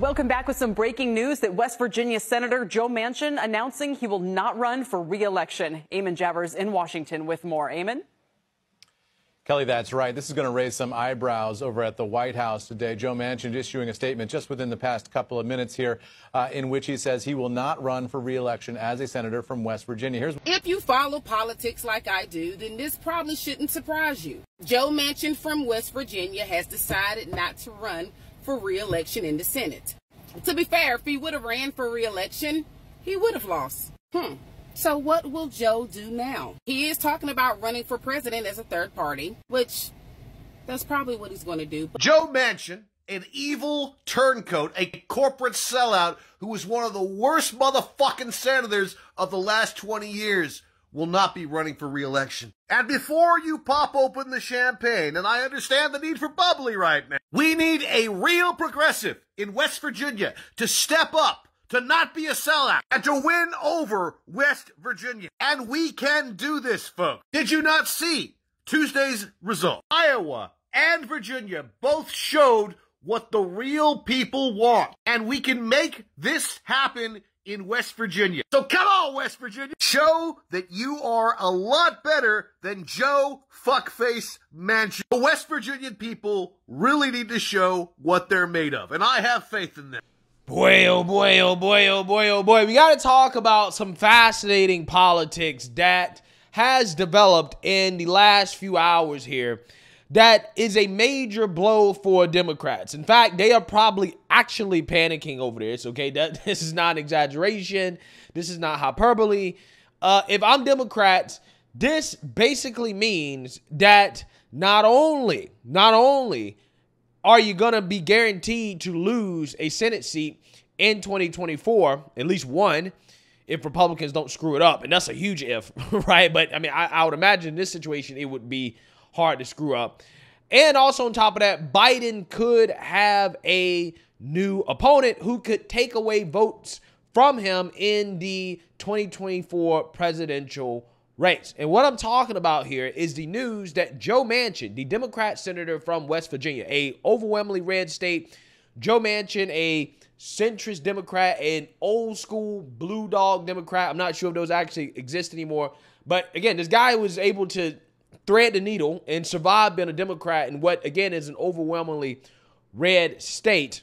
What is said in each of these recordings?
Welcome back with some breaking news that West Virginia Senator Joe Manchin announcing he will not run for re-election. Eamon Javers in Washington with more. Eamon? Kelly, that's right. This is going to raise some eyebrows over at the White House today. Joe Manchin issuing a statement just within the past couple of minutes here in which he says he will not run for re-election as a senator from West Virginia. If you follow politics like I do, then this probably shouldn't surprise you. Joe Manchin from West Virginia has decided not to run for re-election in the Senate. To be fair, if he would have ran for re-election, he would have lost. So what will Joe do now? He is talking about running for president as a third party, which that's probably what he's going to do. Joe Manchin, an evil turncoat, a corporate sellout who was one of the worst motherfucking senators of the last 20 years, will not be running for re-election. And before you pop open the champagne, and I understand the need for bubbly right now, we need a real progressive in West Virginia to step up, to not be a sellout, and to win over West Virginia. And we can do this, folks. Did you not see Tuesday's result? Iowa and Virginia both showed what the real people want. And we can make this happen in West Virginia. So come on, West Virginia. Show that you are a lot better than Joe Fuckface Manchin. The West Virginian people really need to show what they're made of. And I have faith in them. Boy, oh boy, oh boy, oh boy, oh boy. We got to talk about some fascinating politics that has developed in the last few hours here that is a major blow for Democrats. In fact, they are probably actually panicking over this, okay? This is not an exaggeration. This is not hyperbole. If I'm Democrats, this basically means that not only are you going to be guaranteed to lose a Senate seat in 2024, at least one, if Republicans don't screw it up. And that's a huge if, right? But, I mean, I would imagine in this situation it would be hard to screw up. And also on top of that, Biden could have a new opponent who could take away votes from him in the 2024 presidential race. And what I'm talking about here is the news that Joe Manchin, the Democrat senator from West Virginia, a overwhelmingly red state, Joe Manchin, a centrist Democrat, an old school blue dog Democrat. I'm not sure if those actually exist anymore. But again, this guy was able to thread the needle and survive being a Democrat in what, again, is an overwhelmingly red state.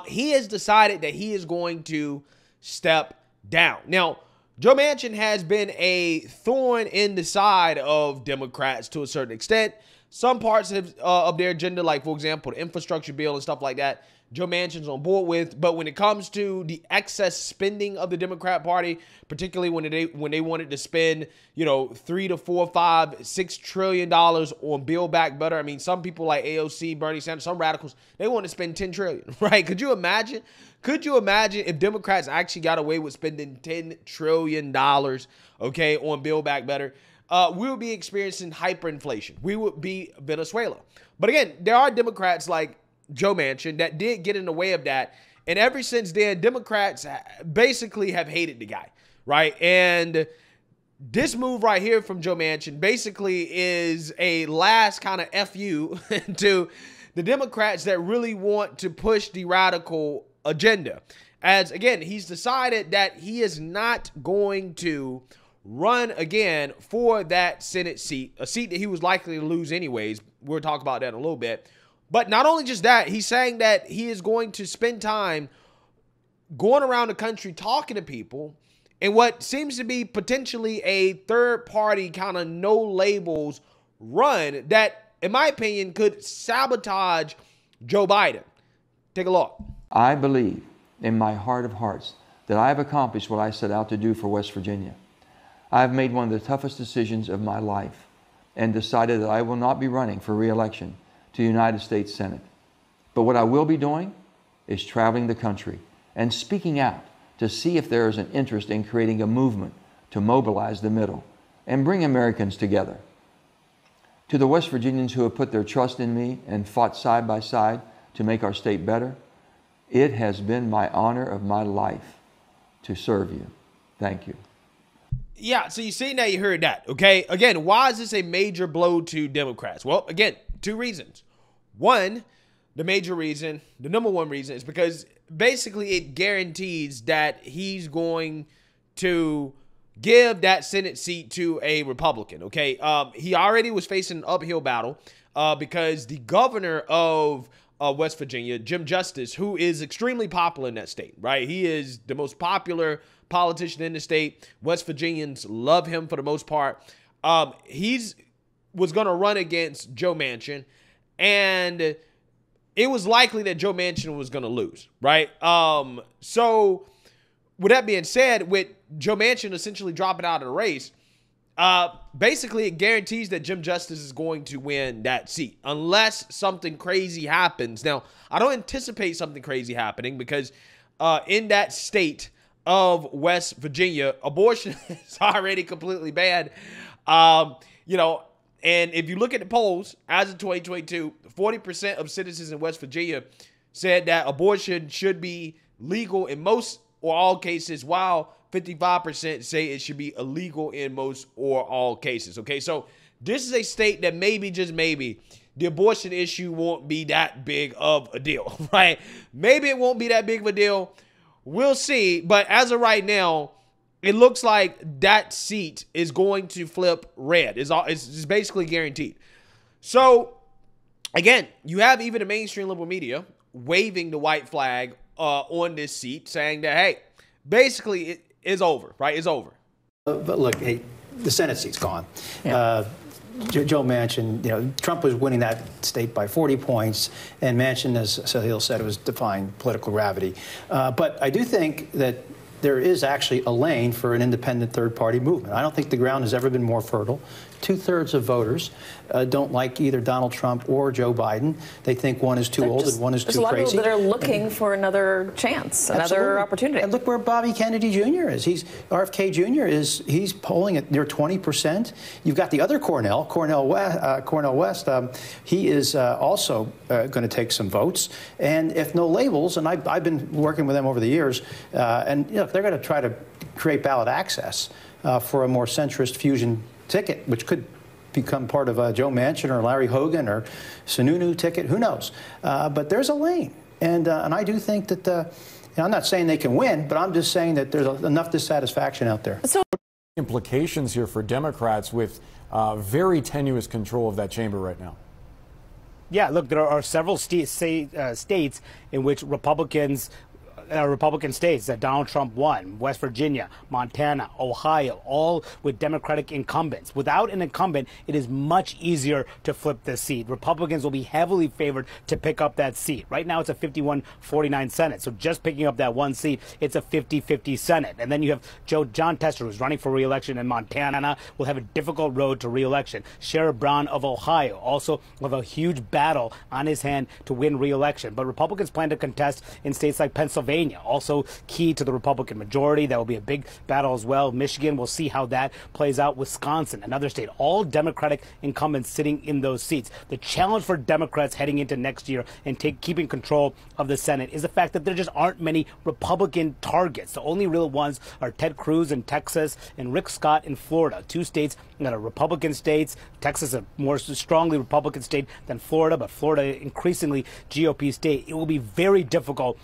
He has decided that he is going to step down. Now, Joe Manchin has been a thorn in the side of Democrats to a certain extent. Some parts of their agenda, like, for example, the infrastructure bill and stuff like that, Joe Manchin's on board with. But when it comes to the excess spending of the Democrat Party, particularly when they wanted to spend, you know, $3 to $4, $5, $6 trillion on Build Back Better. I mean, some people like AOC, Bernie Sanders, some radicals, they want to spend $10 trillion, right? Could you imagine? Could you imagine if Democrats actually got away with spending $10 trillion, okay, on Build Back Better? We would be experiencing hyperinflation. We would be Venezuela. But again, there are Democrats like Joe Manchin that did get in the way of that. And ever since then, Democrats basically have hated the guy, right? And this move right here from Joe Manchin basically is a last kind of FU to the Democrats that really want to push the radical agenda. As, again, he's decided that he is not going to run again for that Senate seat, a seat that he was likely to lose anyways. We'll talk about that in a little bit. But not only just that, he's saying that he is going to spend time going around the country talking to people in what seems to be potentially a third-party kind of no labels run that, in my opinion, could sabotage Joe Biden. Take a look. I believe in my heart of hearts that I have accomplished what I set out to do for West Virginia. I have made one of the toughest decisions of my life and decided that I will not be running for re-election to the United States Senate. But what I will be doing is traveling the country and speaking out to see if there is an interest in creating a movement to mobilize the middle and bring Americans together. To the West Virginians who have put their trust in me and fought side by side to make our state better, it has been my honor of my life to serve you. Thank you. Yeah, so you see now, you heard that, okay? Again, why is this a major blow to Democrats? Well, again, two reasons. One, the major reason, the number one reason, is because basically it guarantees that he's going to give that Senate seat to a Republican, okay? He already was facing an uphill battle because the governor of West Virginia, Jim Justice, who is extremely popular in that state, right? He is the most popular politician in the state. West Virginians love him for the most part. He's was going to run against Joe Manchin, and it was likely that Joe Manchin was going to lose, right? So with that being said, with Joe Manchin essentially dropping out of the race, basically it guarantees that Jim Justice is going to win that seat unless something crazy happens. Now, I don't anticipate something crazy happening because in that state of West Virginia, abortion is already completely banned. You know, and if you look at the polls, as of 2022, 40% of citizens in West Virginia said that abortion should be legal in most or all cases, while 55% say it should be illegal in most or all cases. Okay, so this is a state that maybe, just maybe, the abortion issue won't be that big of a deal, right? Maybe it won't be that big of a deal. We'll see. But as of right now, it looks like that seat is going to flip red. It's basically guaranteed. So, again, you have even the mainstream liberal media waving the white flag on this seat, saying that, hey, basically it is over, right? It's over. But look, hey, the Senate seat's gone. Yeah. Joe Manchin, you know, Trump was winning that state by 40 points, and Manchin, as Sahil said, was defying political gravity. But I do think that there is actually a lane for an independent third-party movement. I don't think the ground has ever been more fertile. 2/3 of voters don't like either Donald Trump or Joe Biden. They think one is too old and one is too crazy. There's a lot of people that are looking for another chance, another opportunity. And look where Bobby Kennedy Jr. is. RFK Jr. He's polling at near 20%. You've got the other Cornell West. He is also going to take some votes. And if no labels, and I've been working with them over the years, and you know, they're going to try to create ballot access for a more centrist fusion ticket, which could become part of Joe Manchin or Larry Hogan or Sununu ticket. Who knows? But there's a lane, and I do think that. You know, I'm not saying they can win, but I'm just saying that there's enough dissatisfaction out there. So, implications here for Democrats with very tenuous control of that chamber right now. Yeah, look, there are several states in which Republican states that Donald Trump won: West Virginia, Montana, Ohio, all with Democratic incumbents. Without an incumbent, it is much easier to flip this seat. Republicans will be heavily favored to pick up that seat. Right now, it's a 51-49 Senate. So just picking up that one seat, it's a 50-50 Senate. And then you have John Tester, who's running for re-election in Montana, will have a difficult road to re-election. Sherrod Brown of Ohio also will have a huge battle on his hand to win re-election. But Republicans plan to contest in states like Pennsylvania, also key to the Republican majority. That will be a big battle as well. Michigan, we'll see how that plays out. Wisconsin, another state, all Democratic incumbents sitting in those seats. The challenge for Democrats heading into next year and keeping control of the Senate is the fact that there just aren't many Republican targets. The only real ones are Ted Cruz in Texas and Rick Scott in Florida, two states that are Republican states. Texas a more strongly Republican state than Florida, but Florida increasingly GOP state. It will be very difficult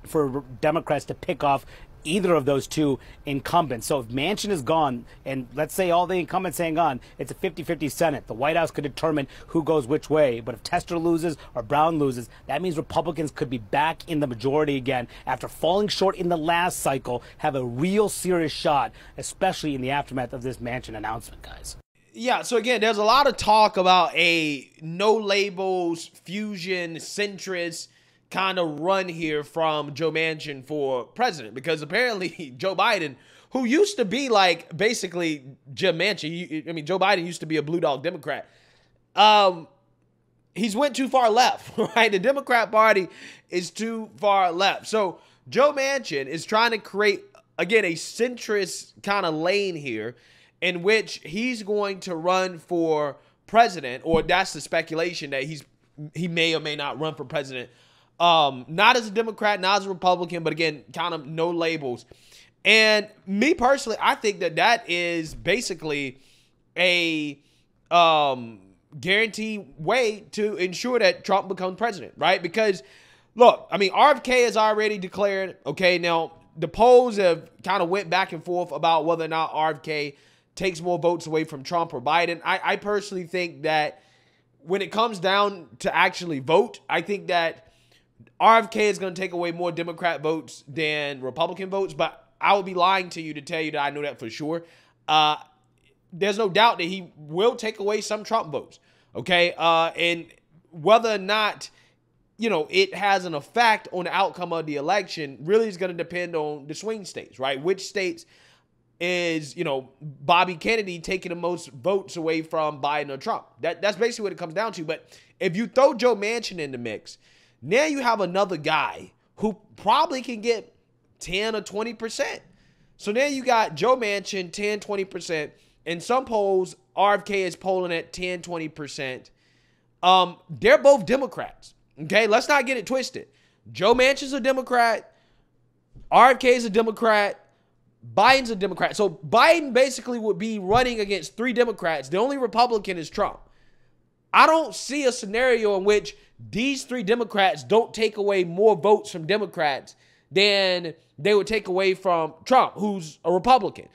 for Democrats to pick off either of those two incumbents. So if Manchin is gone, and let's say all the incumbents hang on, it's a 50-50 Senate. The White House could determine who goes which way. But if Tester loses or Brown loses, that means Republicans could be back in the majority again after falling short in the last cycle, have a real serious shot, especially in the aftermath of this Manchin announcement, guys. Yeah, so again, there's a lot of talk about a no labels, fusion, centrist kind of run here from Joe Manchin for president, because apparently Joe Biden, who used to be like basically Jim Manchin, I mean, Joe Biden used to be a blue dog Democrat. He's went too far left, right? The Democrat Party is too far left. So Joe Manchin is trying to create, again, a centrist kind of lane here in which he's going to run for president, or that's the speculation that he may or may not run for president. Not as a Democrat, not as a Republican, but again, kind of no labels. And me personally, I think that is basically a guaranteed way to ensure that Trump becomes president, right? Because, look, I mean, RFK has already declared, okay, now the polls have kind of went back and forth about whether or not RFK takes more votes away from Trump or Biden. I personally think that when it comes down to actually vote, I think that RFK is going to take away more Democrat votes than Republican votes, but I would be lying to you to tell you that I know that for sure. There's no doubt that he will take away some Trump votes, okay? And whether or not, you know, it has an effect on the outcome of the election really is going to depend on the swing states, right? Which states is, you know, Bobby Kennedy taking the most votes away from Biden or Trump? That's basically what it comes down to. But if you throw Joe Manchin in the mix, now you have another guy who probably can get 10 or 20%. So now you got Joe Manchin, 10, 20%. In some polls, RFK is polling at 10, 20%. They're both Democrats. Okay, let's not get it twisted. Joe Manchin's a Democrat. RFK is a Democrat. Biden's a Democrat. So Biden basically would be running against 3 Democrats. The only Republican is Trump. I don't see a scenario in which these 3 Democrats don't take away more votes from Democrats than they would take away from Trump, who's a Republican.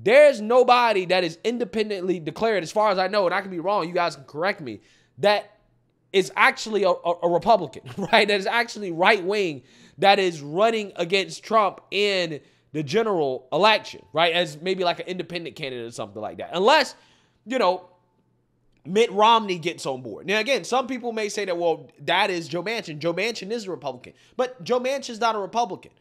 There's nobody that is independently declared, as far as I know, and I can be wrong, you guys can correct me, that is actually a Republican, right? That is actually right-wing, that is running against Trump in the general election, right? As maybe like an independent candidate or something like that. Unless, you know, Mitt Romney gets on board. Now, again, some people may say that, well, that is Joe Manchin. Joe Manchin is a Republican. But Joe Manchin's not a Republican.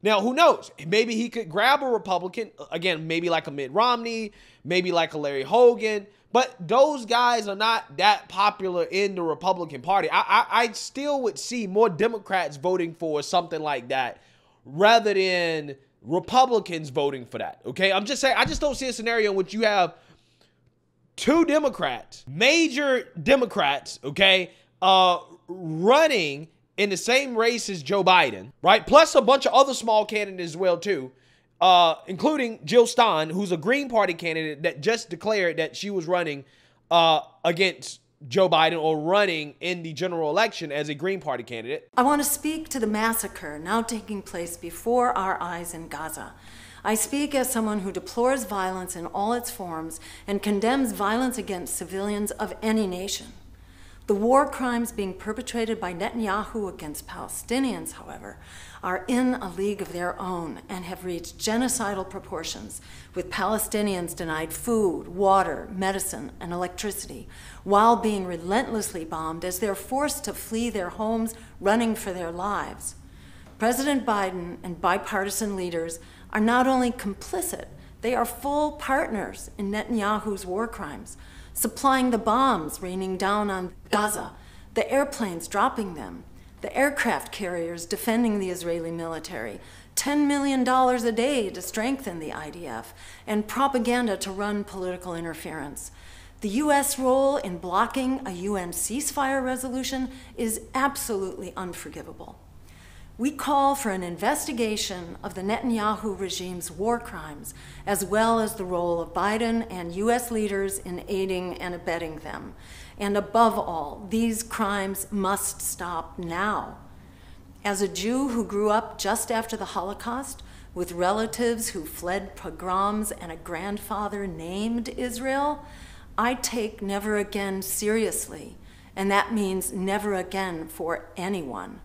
Now, who knows? Maybe he could grab a Republican, again, maybe like a Mitt Romney, maybe like a Larry Hogan. But those guys are not that popular in the Republican Party. I still would see more Democrats voting for something like that rather than Republicans voting for that, okay? I'm just saying, I just don't see a scenario in which you have 2 Democrats, major Democrats, okay, running in the same race as Joe Biden, right? Plus a bunch of other small candidates as well, too, including Jill Stein, who's a Green Party candidate that just declared that she was running against Joe Biden or running in the general election as a Green Party candidate. I want to speak to the massacre now taking place before our eyes in Gaza. I speak as someone who deplores violence in all its forms and condemns violence against civilians of any nation. The war crimes being perpetrated by Netanyahu against Palestinians, however, are in a league of their own and have reached genocidal proportions, with Palestinians denied food, water, medicine, and electricity, while being relentlessly bombed as they're forced to flee their homes, running for their lives. President Biden and bipartisan leaders are not only complicit, they are full partners in Netanyahu's war crimes, supplying the bombs raining down on Gaza, the airplanes dropping them, the aircraft carriers defending the Israeli military, $10 million a day to strengthen the IDF, and propaganda to run political interference. The U.S. role in blocking a UN ceasefire resolution is absolutely unforgivable. We call for an investigation of the Netanyahu regime's war crimes, as well as the role of Biden and U.S. leaders in aiding and abetting them. And above all, these crimes must stop now. As a Jew who grew up just after the Holocaust, with relatives who fled pogroms and a grandfather named Israel, I take never again seriously, and that means never again for anyone.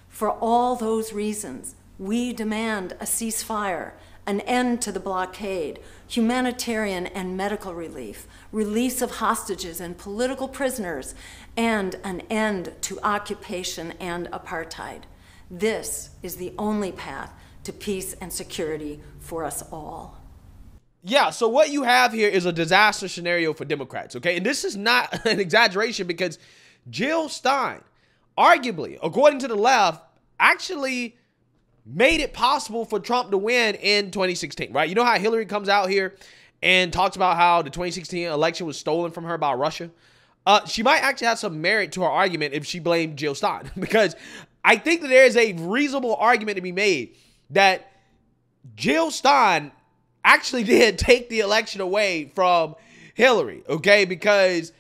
For all those reasons, we demand a ceasefire, an end to the blockade, humanitarian and medical relief, release of hostages and political prisoners, and an end to occupation and apartheid. This is the only path to peace and security for us all. Yeah, so what you have here is a disaster scenario for Democrats, okay? And this is not an exaggeration because Jill Stein, arguably, according to the left, actually made it possible for Trump to win in 2016, right? You know how Hillary comes out here and talks about how the 2016 election was stolen from her by Russia? She might actually have some merit to her argument if she blamed Jill Stein, because I think that there is a reasonable argument to be made that Jill Stein actually did take the election away from Hillary, okay? Because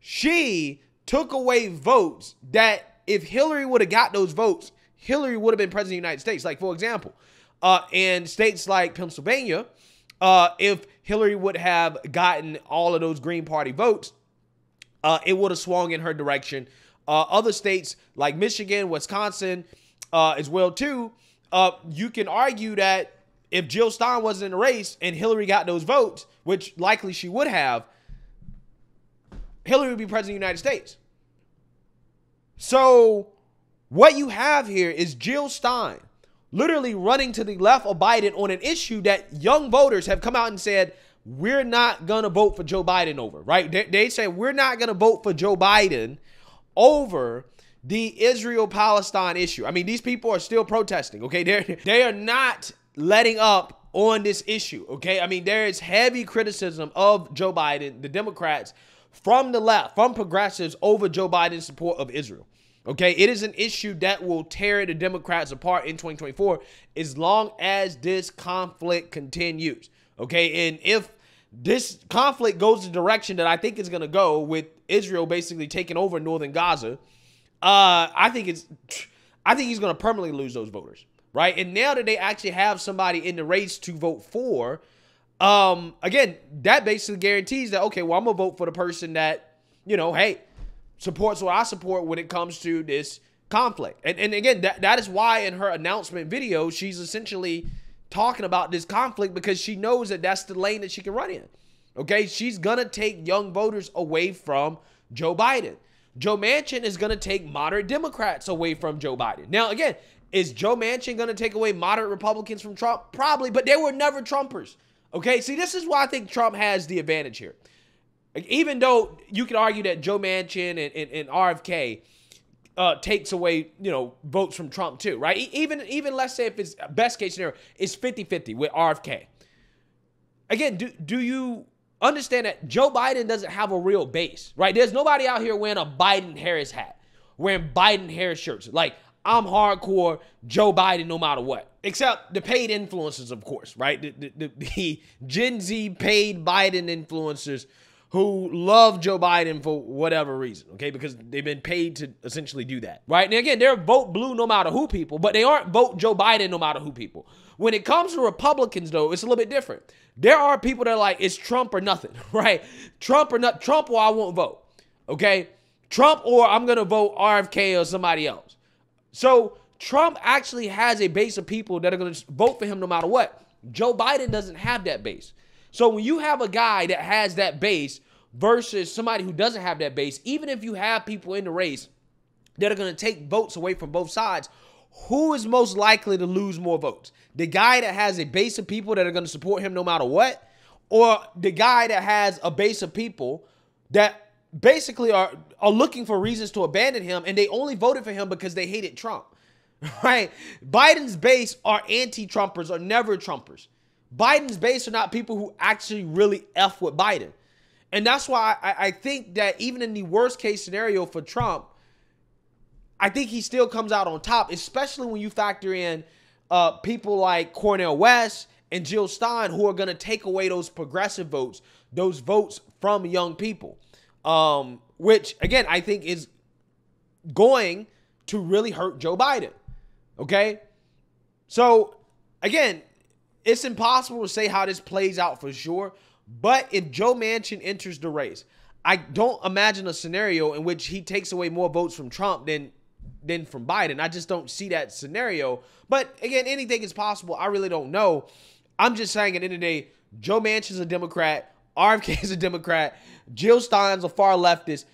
she took away votes that if Hillary would have got those votes, Hillary would have been president of the United States. Like, for example, in states like Pennsylvania, if Hillary would have gotten all of those Green Party votes, it would have swung in her direction. Other states like Michigan, Wisconsin, as well too, you can argue that if Jill Stein wasn't in the race and Hillary got those votes, which likely she would have, Hillary would be president of the United States. So what you have here is Jill Stein literally running to the left of Biden on an issue that young voters have come out and said, we're not going to vote for Joe Biden over, right? They say we're not going to vote for Joe Biden over the Israel-Palestine issue. I mean, these people are still protesting, okay? They are not letting up on this issue, okay? I mean, there is heavy criticism of Joe Biden, the Democrats, from the left, from progressives, over Joe Biden's support of Israel, okay? It is an issue that will tear the Democrats apart in 2024 as long as this conflict continues, okay? And if this conflict goes the direction that I think it's going to go, with Israel basically taking over northern Gaza, I think he's going to permanently lose those voters, right? And now that they actually have somebody in the race to vote for, again, that basically guarantees that, okay, well, I'm going to vote for the person that, you know, hey, supports what I support when it comes to this conflict. And again, that is why in her announcement video, she's essentially talking about this conflict, because she knows that that's the lane that she can run in. Okay, she's going to take young voters away from Joe Biden. Joe Manchin is going to take moderate Democrats away from Joe Biden. Now, again, is Joe Manchin going to take away moderate Republicans from Trump? Probably, but they were never Trumpers. Okay, see, this is why I think Trump has the advantage here. Like, even though you could argue that Joe Manchin and RFK takes away, you know, votes from Trump too, right? Even let's say if it's best case scenario, it's 50-50 with RFK. Again, do you understand that Joe Biden doesn't have a real base, right? There's nobody out here wearing a Biden-Harris hat, wearing Biden-Harris shirts. Like, I'm hardcore Joe Biden no matter what. Except the paid influencers, of course, right? The Gen Z paid Biden influencers who love Joe Biden for whatever reason, okay? Because they've been paid to essentially do that, right? And again, they're vote blue no matter who people, but they aren't vote Joe Biden no matter who people. When it comes to Republicans, though, it's a little bit different. There are people that are like, it's Trump or nothing, right? Trump or not, Trump or I won't vote, okay? Trump or I'm going to vote RFK or somebody else. So Trump actually has a base of people that are going to vote for him no matter what. Joe Biden doesn't have that base. So when you have a guy that has that base versus somebody who doesn't have that base, even if you have people in the race that are going to take votes away from both sides, who is most likely to lose more votes? The guy that has a base of people that are going to support him no matter what, or the guy that has a base of people that basically are looking for reasons to abandon him, and they only voted for him because they hated Trump, right? Biden's base are anti-Trumpers or never Trumpers. Biden's base are not people who actually really F with Biden. And that's why I think that even in the worst case scenario for Trump, I think he still comes out on top, especially when you factor in people like Cornel West and Jill Stein, who are going to take away those progressive votes, those votes from young people, which, again, I think is going to really hurt Joe Biden. Okay? So, again, it's impossible to say how this plays out for sure. But if Joe Manchin enters the race, I don't imagine a scenario in which he takes away more votes from Trump than from Biden. I just don't see that scenario. But again, anything is possible. I really don't know. I'm just saying at the end of the day, Joe Manchin's a Democrat. RFK is a Democrat. Jill Stein's a far leftist.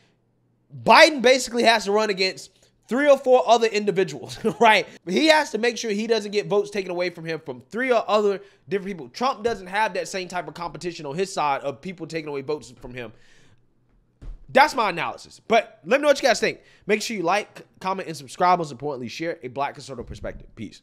Biden basically has to run against 3 or 4 other individuals, right? He has to make sure he doesn't get votes taken away from him from 3 or other different people. Trump doesn't have that same type of competition on his side of people taking away votes from him. That's my analysis. But let me know what you guys think. Make sure you like, comment, and subscribe. Most importantly, share a Black conservative perspective. Peace.